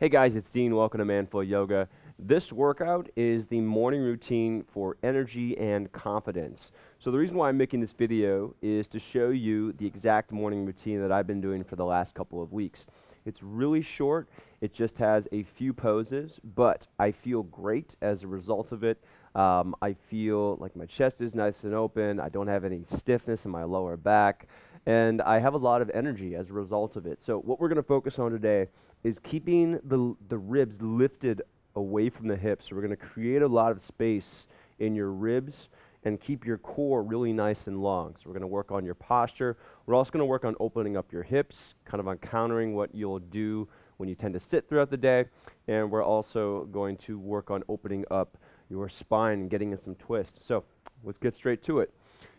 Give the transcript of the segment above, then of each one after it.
Hey guys, it's Dean. Welcome to Manful Yoga. This workout is the morning routine for energy and confidence. So the reason why I'm making this video is to show you the exact morning routine that I've been doing for the last couple of weeks. It's really short. It just has a few poses, but I feel great as a result of it. I feel like my chest is nice and open. I don't have any stiffness in my lower back, and I have a lot of energy as a result of it. So what we're going to focus on today is keeping the ribs lifted away from the hips. So we're going to create a lot of space in your ribs and keep your core really nice and long. So we're going to work on your posture. We're also going to work on opening up your hips, kind of on countering what you'll do when you tend to sit throughout the day. And we're also going to work on opening up your spine and getting in some twist. So let's get straight to it.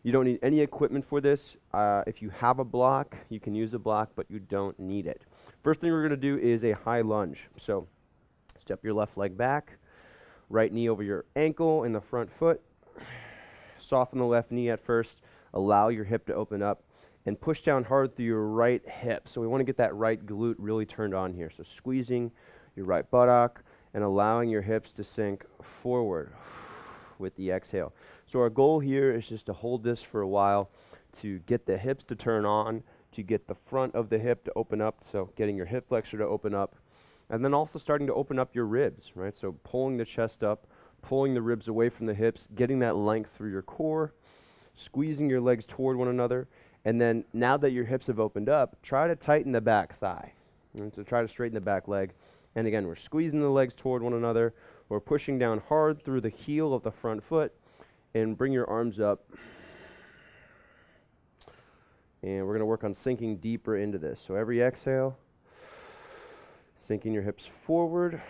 You don't need any equipment for this. If you have a block, you can use a block, but you don't need it. First thing we're going to do is a high lunge. So step your left leg back, right knee over your ankle and the front foot. Soften the left knee at first. Allow your hip to open up and push down hard through your right hip. So we want to get that right glute really turned on here. So squeezing your right buttock and allowing your hips to sink forward with the exhale. So our goal here is just to hold this for a while, to get the hips to turn on, to get the front of the hip to open up, so getting your hip flexor to open up, and then also starting to open up your ribs, right? So pulling the chest up, pulling the ribs away from the hips, getting that length through your core, squeezing your legs toward one another, and then now that your hips have opened up, try to tighten the back thigh. And so try to straighten the back leg. And again, we're squeezing the legs toward one another. We're pushing down hard through the heel of the front foot, and bring your arms up. And we're going to work on sinking deeper into this. So every exhale, sinking your hips forward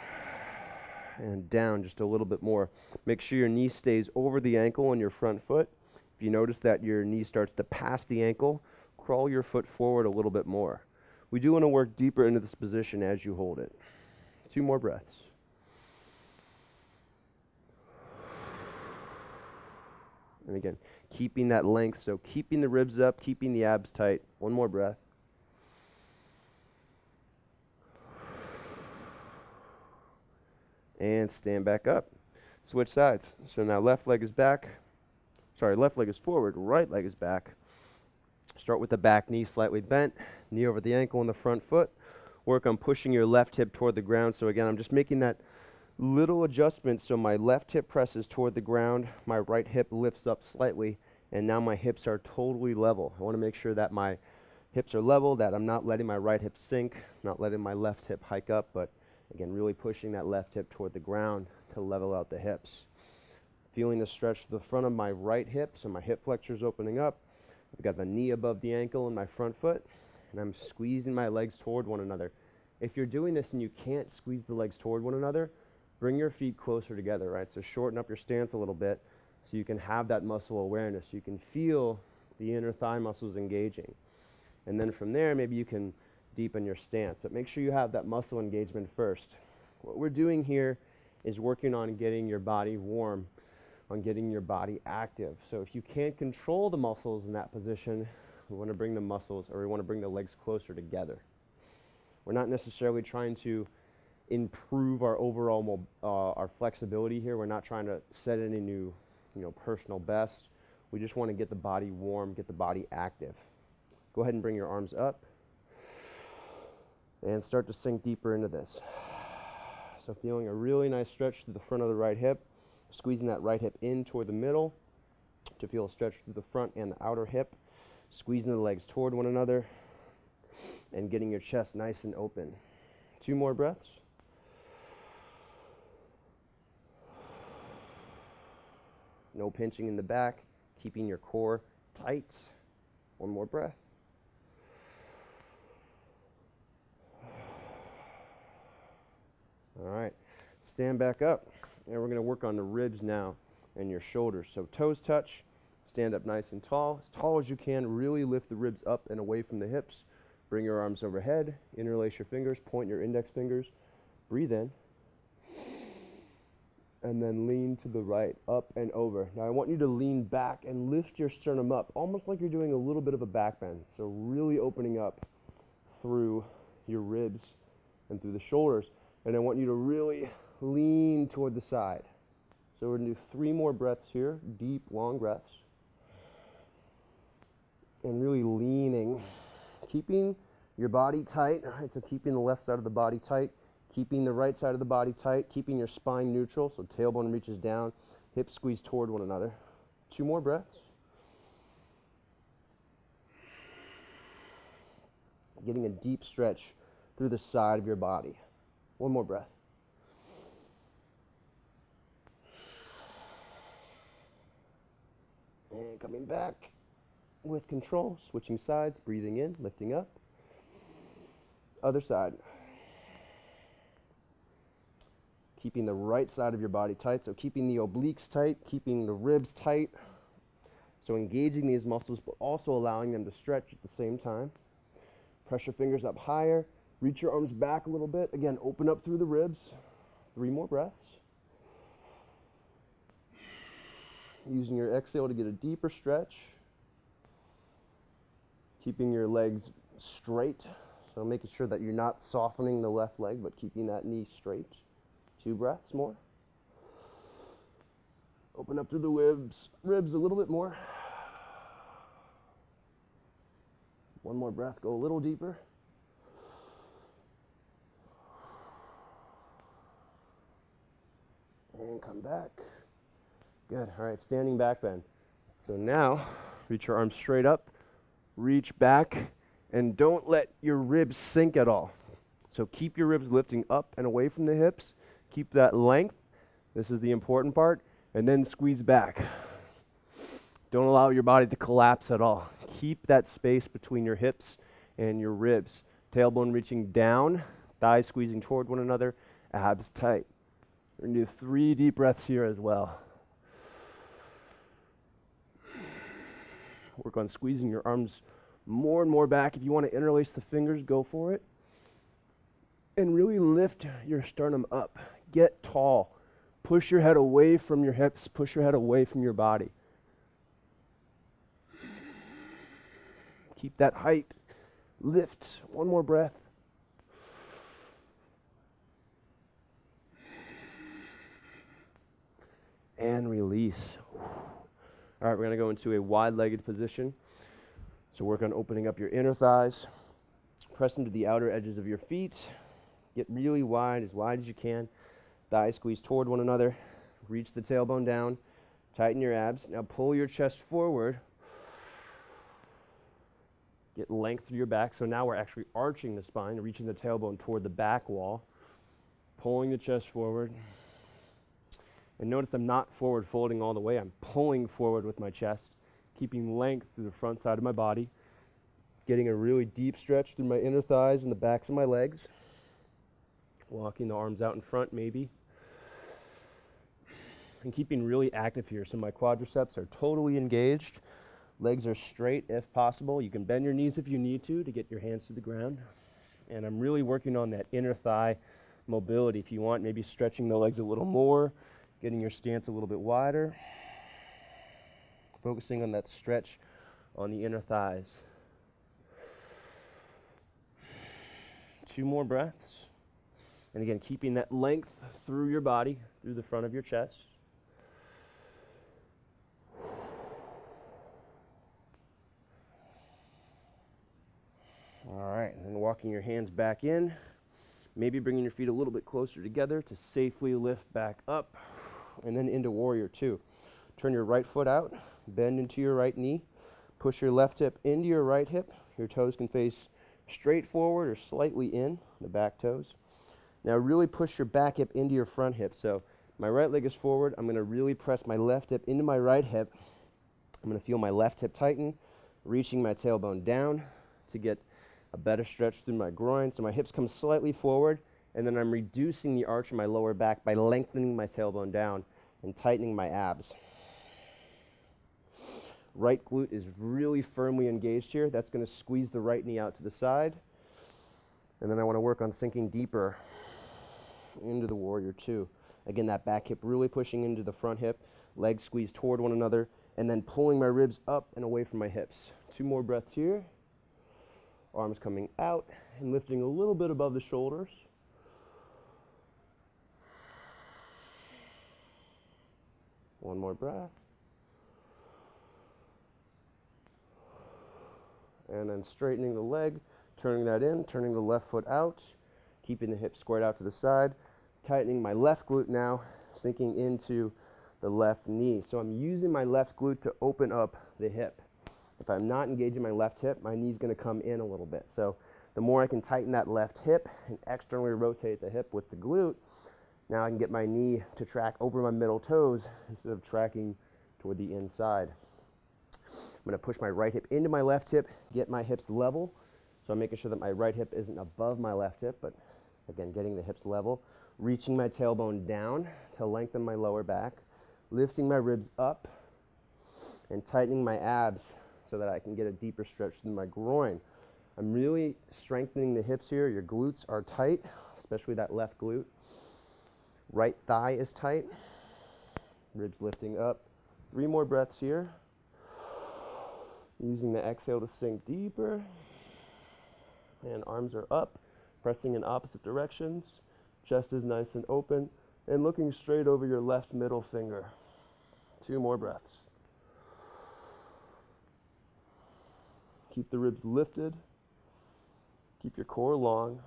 and down just a little bit more. Make sure your knee stays over the ankle on your front foot. If you notice that your knee starts to pass the ankle, crawl your foot forward a little bit more. We do want to work deeper into this position as you hold it. 2 more breaths. And again, keeping that length, so keeping the ribs up, keeping the abs tight. 1 more breath. And stand back up. Switch sides. So now left leg is back. Left leg is forward, right leg is back. Start with the back knee slightly bent, knee over the ankle on the front foot. Work on pushing your left hip toward the ground. So again, I'm just making that little adjustment so my left hip presses toward the ground, my right hip lifts up slightly, and now my hips are totally level. I want to make sure that my hips are level, that I'm not letting my right hip sink, not letting my left hip hike up, but again, really pushing that left hip toward the ground to level out the hips. Feeling the stretch to the front of my right hip, so my hip flexor is opening up. I've got the knee above the ankle in my front foot, and I'm squeezing my legs toward one another. If you're doing this and you can't squeeze the legs toward one another, bring your feet closer together, right? So shorten up your stance a little bit so you can have that muscle awareness. You can feel the inner thigh muscles engaging. And then from there, maybe you can deepen your stance. But make sure you have that muscle engagement first. What we're doing here is working on getting your body warm, on getting your body active. So if you can't control the muscles in that position, we want to bring the muscles, or we want to bring the legs closer together. We're not necessarily trying to improve our overall our flexibility here. We're not trying to set any new, personal best. We just want to get the body warm, get the body active. Go ahead and bring your arms up and start to sink deeper into this. So feeling a really nice stretch through the front of the right hip, squeezing that right hip in toward the middle to feel a stretch through the front and the outer hip, squeezing the legs toward one another and getting your chest nice and open. 2 more breaths. No pinching in the back, keeping your core tight. 1 more breath. All right, stand back up, and we're going to work on the ribs now and your shoulders. So toes touch, stand up nice and tall as you can. Really lift the ribs up and away from the hips. Bring your arms overhead, interlace your fingers, point your index fingers. Breathe in. And then lean to the right, up and over. Now I want you to lean back and lift your sternum up, almost like you're doing a little bit of a back bend. So really opening up through your ribs and through the shoulders. And I want you to really lean toward the side. So we're going to do 3 more breaths here, deep, long breaths. And really leaning, keeping your body tight. All right, so keeping the left side of the body tight, keeping the right side of the body tight, keeping your spine neutral, so tailbone reaches down, hips squeeze toward one another. 2 more breaths. Getting a deep stretch through the side of your body. 1 more breath. And coming back with control, switching sides, breathing in, lifting up. Other side. Keeping the right side of your body tight, so keeping the obliques tight, keeping the ribs tight. So engaging these muscles, but also allowing them to stretch at the same time. Press your fingers up higher, reach your arms back a little bit. Again, open up through the ribs. 3 more breaths. Using your exhale to get a deeper stretch. Keeping your legs straight, so making sure that you're not softening the left leg, but keeping that knee straight. 2 breaths more. Open up through the ribs a little bit more. 1 more breath, go a little deeper. And come back. Good, all right, standing back bend. So now, reach your arms straight up, reach back, and don't let your ribs sink at all. So keep your ribs lifting up and away from the hips. Keep that length. This is the important part. And then squeeze back. Don't allow your body to collapse at all. Keep that space between your hips and your ribs. Tailbone reaching down, thighs squeezing toward one another, abs tight. We're going to do 3 deep breaths here as well. Work on squeezing your arms more and more back. If you want to interlace the fingers, go for it. And really lift your sternum up. Get tall. Push your head away from your hips. Push your head away from your body. Keep that height. Lift. 1 more breath. And release. All right, we're going to go into a wide-legged position. So work on opening up your inner thighs. Press into the outer edges of your feet. Get really wide as you can. Thighs squeeze toward one another. Reach the tailbone down. Tighten your abs. Now pull your chest forward. Get length through your back. So now we're actually arching the spine, reaching the tailbone toward the back wall. Pulling the chest forward. And notice I'm not forward folding all the way. I'm pulling forward with my chest, keeping length through the front side of my body. Getting a really deep stretch through my inner thighs and the backs of my legs. Walking the arms out in front maybe. And keeping really active here. So my quadriceps are totally engaged. Legs are straight if possible. You can bend your knees if you need to get your hands to the ground. And I'm really working on that inner thigh mobility. If you want, maybe stretching the legs a little more, getting your stance a little bit wider. Focusing on that stretch on the inner thighs. 2 more breaths. And again, keeping that length through your body, through the front of your chest. All right, and then walking your hands back in. Maybe bringing your feet a little bit closer together to safely lift back up. And then into warrior 2. Turn your right foot out, bend into your right knee. Push your left hip into your right hip. Your toes can face straight forward or slightly in, the back toes. Now really push your back hip into your front hip. So my right leg is forward. I'm going to really press my left hip into my right hip. I'm going to feel my left hip tighten, reaching my tailbone down to get a better stretch through my groin. So my hips come slightly forward, and then I'm reducing the arch of my lower back by lengthening my tailbone down and tightening my abs. Right glute is really firmly engaged here. That's going to squeeze the right knee out to the side. And then I want to work on sinking deeper into the warrior 2. Again, that back hip really pushing into the front hip, legs squeeze toward one another, and then pulling my ribs up and away from my hips. 2 more breaths here. Arms coming out and lifting a little bit above the shoulders. One more breath. And then straightening the leg, turning that in, turning the left foot out, keeping the hips squared out to the side, tightening my left glute now, sinking into the left knee. So I'm using my left glute to open up the hip. If I'm not engaging my left hip, my knee's going to come in a little bit. So the more I can tighten that left hip and externally rotate the hip with the glute, now I can get my knee to track over my middle toes instead of tracking toward the inside. I'm going to push my right hip into my left hip, get my hips level. So I'm making sure that my right hip isn't above my left hip, but again, getting the hips level. Reaching my tailbone down to lengthen my lower back, lifting my ribs up, and tightening my abs so that I can get a deeper stretch through my groin. I'm really strengthening the hips here. Your glutes are tight, especially that left glute. Right thigh is tight. Ribs lifting up. 3 more breaths here. Using the exhale to sink deeper. And arms are up, pressing in opposite directions. Chest is nice and open, and looking straight over your left middle finger. 2 more breaths. Keep the ribs lifted. Keep your core long.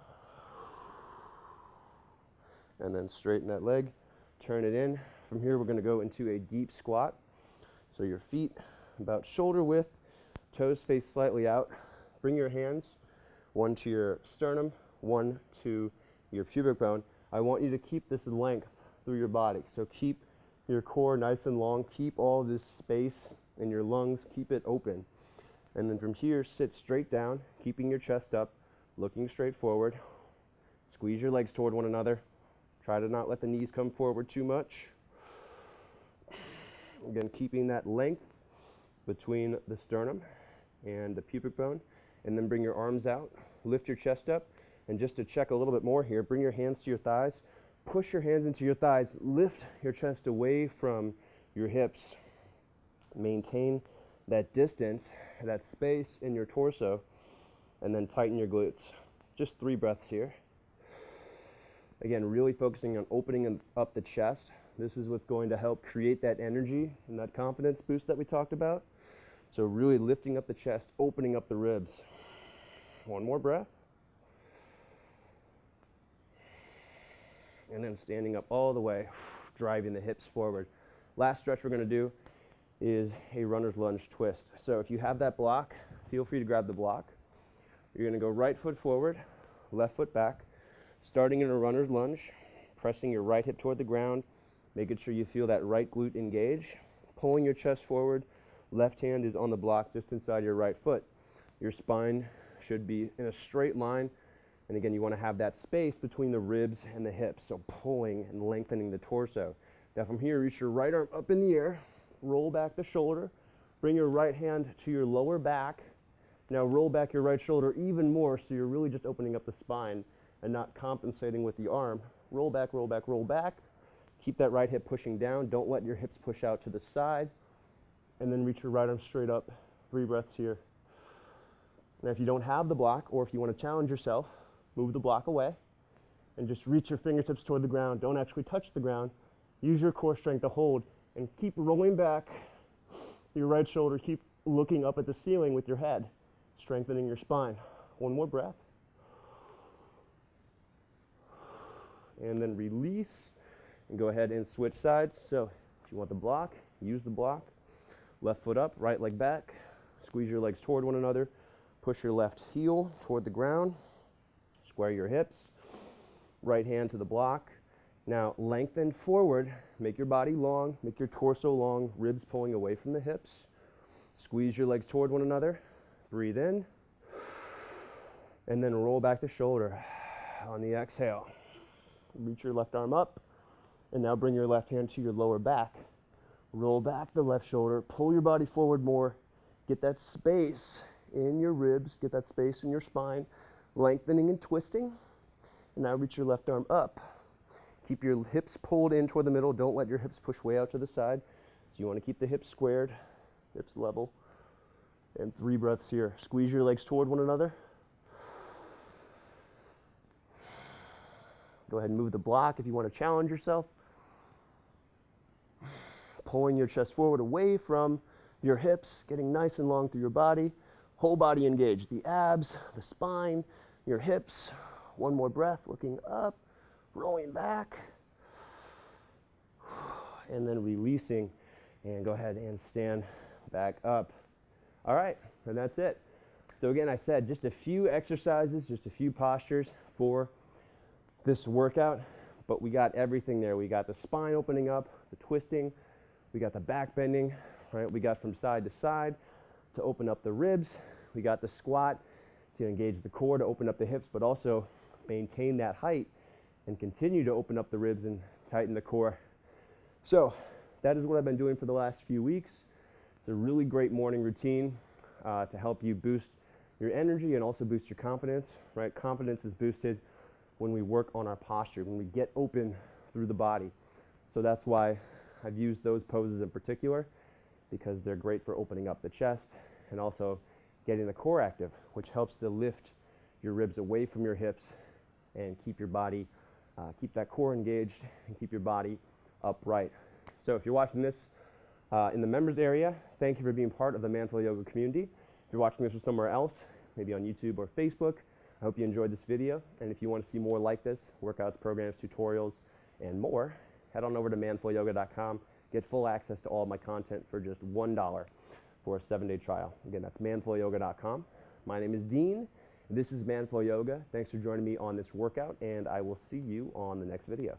And then straighten that leg, turn it in. From here, we're going to go into a deep squat. So your feet about shoulder width, toes face slightly out. Bring your hands, one to your sternum, one to your pubic bone. I want you to keep this length through your body. So keep your core nice and long. Keep all this space in your lungs. Keep it open. And then from here, sit straight down, keeping your chest up, looking straight forward. Squeeze your legs toward one another. Try to not let the knees come forward too much. Again, keeping that length between the sternum and the pubic bone. And then bring your arms out, lift your chest up. And just to check a little bit more here, bring your hands to your thighs. Push your hands into your thighs. Lift your chest away from your hips. Maintain that distance, that space in your torso. And then tighten your glutes. Just 3 breaths here. Again, really focusing on opening up the chest. This is what's going to help create that energy and that confidence boost that we talked about. So really lifting up the chest, opening up the ribs. 1 more breath. And then standing up all the way, driving the hips forward. Last stretch we're going to do is a runner's lunge twist. So if you have that block, feel free to grab the block. You're going to go right foot forward, left foot back. Starting in a runner's lunge, pressing your right hip toward the ground, making sure you feel that right glute engage, pulling your chest forward, left hand is on the block just inside your right foot. Your spine should be in a straight line, and again, you want to have that space between the ribs and the hips, so pulling and lengthening the torso. Now from here, reach your right arm up in the air, roll back the shoulder, bring your right hand to your lower back. Now roll back your right shoulder even more, so you're really just opening up the spine and not compensating with the arm. Roll back, roll back, roll back. Keep that right hip pushing down. Don't let your hips push out to the side. And then reach your right arm straight up. 3 breaths here. Now if you don't have the block, or if you want to challenge yourself, move the block away and just reach your fingertips toward the ground. Don't actually touch the ground. Use your core strength to hold and keep rolling back your right shoulder. Keep looking up at the ceiling with your head, strengthening your spine. 1 more breath. And then release and go ahead and switch sides. So if you want the block, use the block. Left foot up, right leg back. Squeeze your legs toward one another. Push your left heel toward the ground. Square your hips. Right hand to the block. Now lengthen forward. Make your body long. Make your torso long. Ribs pulling away from the hips. Squeeze your legs toward one another. Breathe in. And then roll back the shoulder on the exhale. Reach your left arm up, and now bring your left hand to your lower back. Roll back the left shoulder, pull your body forward more, get that space in your ribs, get that space in your spine, lengthening and twisting. And now reach your left arm up. Keep your hips pulled in toward the middle. Don't let your hips push way out to the side. So you want to keep the hips squared, hips level. And 3 breaths here. Squeeze your legs toward one another. Go ahead and move the block if you want to challenge yourself. pulling your chest forward away from your hips, getting nice and long through your body. Whole body engaged, the abs, the spine, your hips. One more breath, looking up, rolling back, and then releasing, and go ahead and stand back up. All right, and that's it. So again, I said just a few exercises, just a few postures for this workout, but we got everything there. We got the spine opening up, the twisting, we got the back bending, right? We got from side to side to open up the ribs. We got the squat to engage the core, to open up the hips, but also maintain that height and continue to open up the ribs and tighten the core. So that is what I've been doing for the last few weeks. It's a really great morning routine to help you boost your energy and also boost your confidence, right? Confidence is boosted when we work on our posture, when we get open through the body. So that's why I've used those poses in particular, because they're great for opening up the chest and also getting the core active, which helps to lift your ribs away from your hips and keep your body, keep that core engaged and keep your body upright. So if you're watching this in the members area, thank you for being part of the Manful Yoga community. If you're watching this from somewhere else, maybe on YouTube or Facebook, I hope you enjoyed this video. And if you want to see more like this, workouts, programs, tutorials, and more, head on over to manfulyoga.com. Get full access to all of my content for just $1 for a 7-day trial. Again, that's manfulyoga.com. My name is Dean. This is Manful Yoga. Thanks for joining me on this workout, and I will see you on the next video.